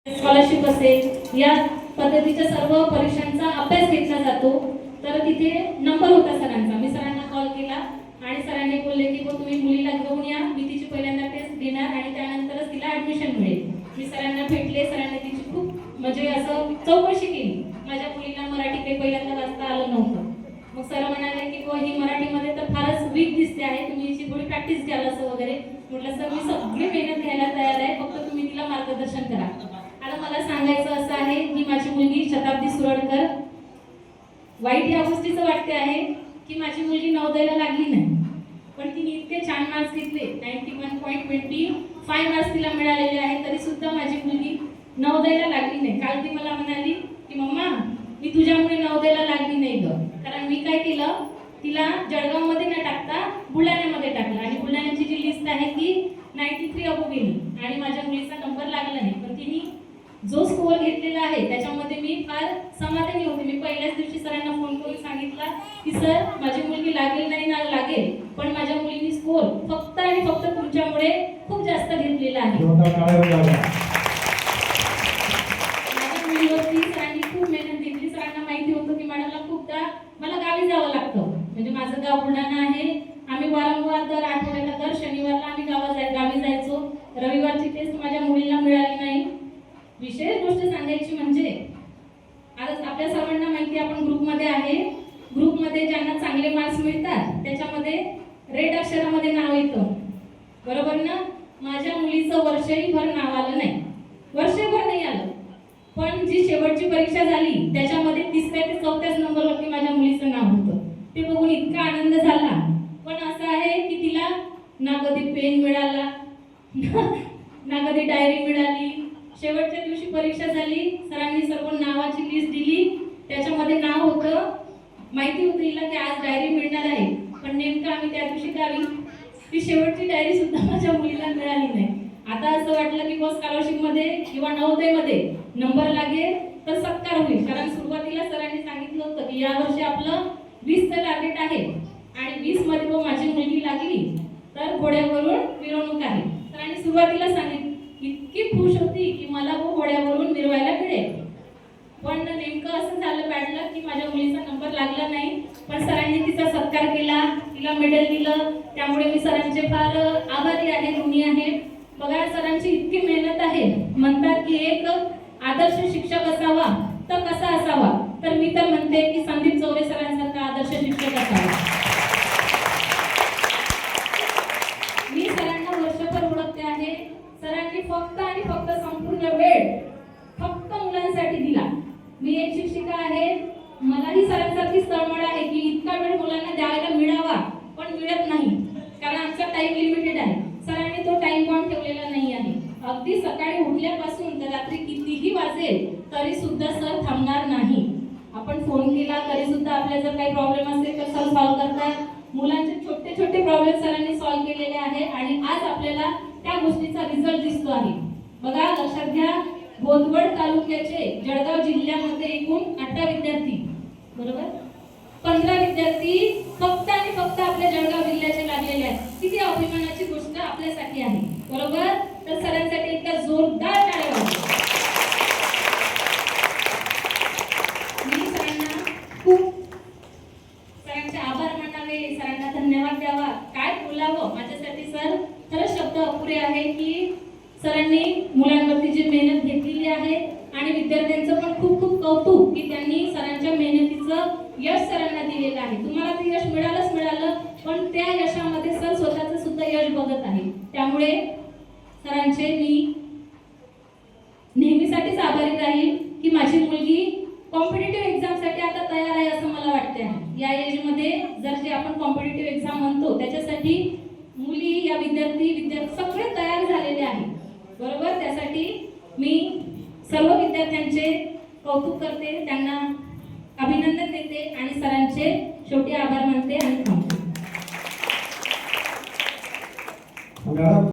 Scholarship असेल या पद्धतीच्या सर्व परीक्षांचा अभ्यास घेतला जातो. तर तिथे नंबर होता सरांचा. मी सरांना कॉल केला आणि सरांनी बोलले की तुम्ही मुलीला घेऊन या, मी तिची पहिल्यांदा टेस्ट घेणार आणि त्यानंतरच तिला ऍडमिशन मिळेल. मी सरांना भेटले, सरांनी तिची खूप म्हणजे असं चौकशी केली. माझ्या मुलीला मराठी काही पहिल्यांदा वाचता आलं नव्हतं. मग सर म्हणाले की ही मराठीमध्ये तर फारच वीक दिसते आहे, तुम्ही हिची थोडी प्रॅक्टिस घ्याल असं वगैरे. म्हटलं सर मी सगळी मेहनत घ्यायला तयार आहे, फक्त तुम्ही तिला मार्गदर्शन करा. आता मला सांगायचं असं आहे की माझी मुलगी शताब्दी सुरडकर, वाईट या गोष्टीचं वाटते आहे की माझी मुलगी नवोदयला लागली नाही, पण तिने इतके छान मार्क्स घेतले, 91.25 मार्क्स तिला मिळालेले आहे, तरी सुद्धा माझी मुलगी नवोदयला लागली नाही. काल ती मला म्हणाली की मम्मा मी तुझ्यामुळे नवोदयला लागली नाही ग, कारण मी काय केलं, तिला जळगावमध्ये न टाकता बुलढाण्यामध्ये टाकलं आणि बुलढाण्याची जी लिस्ट आहे ती 93 अबो गेली आणि माझ्या मुलीचा नंबर लागला नाही. पण तिने जो स्कोअर घेतलेला आहे त्याच्यामध्ये मी फार समाधानी होते. मी पहिल्याच दिवशी सरांना फोन करून सांगितलं की सर माझी मुलगी लागेल नाही ना लागेल, पण माझ्या मुलीने स्कोअर फक्त आणि फक्त तुमच्यामुळे खूप जास्त घेतलेला आहे. माझ्या मुलीवरती सरांनी खूप मेहनत घेतली. सरांना माहिती होतं की मॅडमला खूपदा मला गावी जावं लागतं, म्हणजे माझं गाव बुलढाणा आहे. आम्ही वारंवार दर आठवड्याला दर शनिवारला आम्ही गावी जायचो. रविवारची टेस्ट माझ्या मुलीला मिळाली नाही. विशेष गोष्ट सांगायची म्हणजे आता आपल्या सर्वांना माहिती आपण ग्रुपमध्ये आहे, ग्रुपमध्ये ज्यांना चांगले मार्क्स मिळतात त्याच्यामध्ये रेड अक्षरामध्ये नाव येतं, बरोबर ना. माझ्या मुलीचं वर्षभर नाव आलं नाही, वर्षभर नाही आलं, पण जी शेवटची परीक्षा झाली त्याच्यामध्ये 3ऱ्या ते 4थ्या नंबरवरती माझ्या मुलीचं नाव होतं. ते बघून इतका आनंद झाला. पण असं आहे की तिला ना कधी पेन मिळाला ना कधी डायरी मिळाली. शेवटच्या दिवशी परीक्षा झाली, सरांनी सर्व नावाची लिस्ट दिली, त्याच्यामध्ये नाव होतं, माहिती होतं हिला की आज डायरी मिळणार आहे, पण नेमकं आम्ही त्या दिवशी गावी, ती शेवटची डायरी सुद्धा माझ्या मुलीला मिळाली नाही. आता असं वाटलं की स्कॉलरशिप मध्ये किंवा नवोदयमध्ये नंबर लागेल तर सत्कार होईल, कारण सुरुवातीला सरांनी सांगितलं होतं की यावर्षी आपलं 20चं टार्गेट आहे आणि 20 मध्ये माझी मुलगी लागली तर घोड्यावरून मिरवणूक आहे. सरांनी सुरुवातीला सांगितलं, इतकी खुश होती की मला घोड्यावरून मिरवायला मिळेल. पण नेमकं असं झालं बॅडलं की माझ्या मुलीचा नंबर लागला नाही, पण सरांनी तिचा सत्कार केला, तिला मेडल दिलं. त्यामुळे मी सरांचे फार आभारी आहे, ऋणी आहे. बघा सरांची इतकी मेहनत आहे. म्हणतात की एक आदर्श शिक्षक असावा तर कसा असावा, तर मी तर म्हणते की संदीप चौरे सरांसारखा आदर्श शिक्षक असावा. मी सरांना वर्षभर ओळखते आहे. सरांनी फक्त आणि फक्त संपूर्ण वेळ फक्त मुलांसाठी दिला. मी एक शिक्षिका आहे, मलाही सरांसारखीच तळमळ आहे की इतका वेळ मुलांना द्यायला मिळावा, पण मिळत नाही, कारण आमचा टाइम लिमिटेड आहे. सरांनी तो टाइम बॉन्ड ठेवलेला नाही आहे. अगदी सकाळी उठल्यापासून तर रात्री कितीही वाजेल तरी सुद्धा सर थांबणार नाही. आपण फोन केला तरी सुद्धा आपल्या जर काही प्रॉब्लेम असेल तर सर सॉल्व्ह करतात. मुलांचे छोटे छोटे प्रॉब्लेम सरांनी सॉल्व्ह केलेले आहे आणि आज आपल्याला त्या गोष्टीचा रिझल्ट दिसतो आहे. बघा लक्षात घ्या, बोदवड तालुक्याचे जळगाव जिल्ह्यामध्ये एकूण 18 विद्यार्थी, बरोबर 15 विद्यार्थी फक्त आणि फक्त आपल्या जळगाव जिल्ह्याचे लागलेले आहेत. किती अभिमानाची गोष्ट आपल्यासाठी आहे, बरोबर. तर सरांसाठी एकदा जोरदार टाळ्या वाजवा. मी सरांना खूप सरांचे आभार मानावे, सरांना धन्यवाद द्यावा, काय बोलावं. माझ्यासाठी सर खरंच शब्द अपुरे आहे की सरांनी मुलांवरती जी मेहनत घेतलेली आहे आणि विद्यार्थ्यांचं पण खूप खूप कौतुक की त्यांनी सरांच्या मेहनतीचं यश सरांना दिलेलं आहे. तुम्हाला ते यश मिळालं, पण त्या यशामध्ये सर स्वतःचं सुद्धा यश बघत आहे. त्यामुळे सरांचे मी नेहमीसाठीच आभारी राहील की माझी मुलगी कॉम्पिटिटिव्ह एक्झामसाठी आता तयार आहे असं मला वाटते आहे. या एजमध्ये जर जे आपण कॉम्पिटिटिव्ह एक्झाम म्हणतो त्याच्यासाठी मुली या विद्यार्थी सगळे तयार झालेले आहे, बरोबर. त्यासाठी मी सर्व विद्यार्थ्यांचे कौतुक करते, त्यांना अभिनंदन देते आणि सरांचे शेवटी आभार मानते आणि थांबते.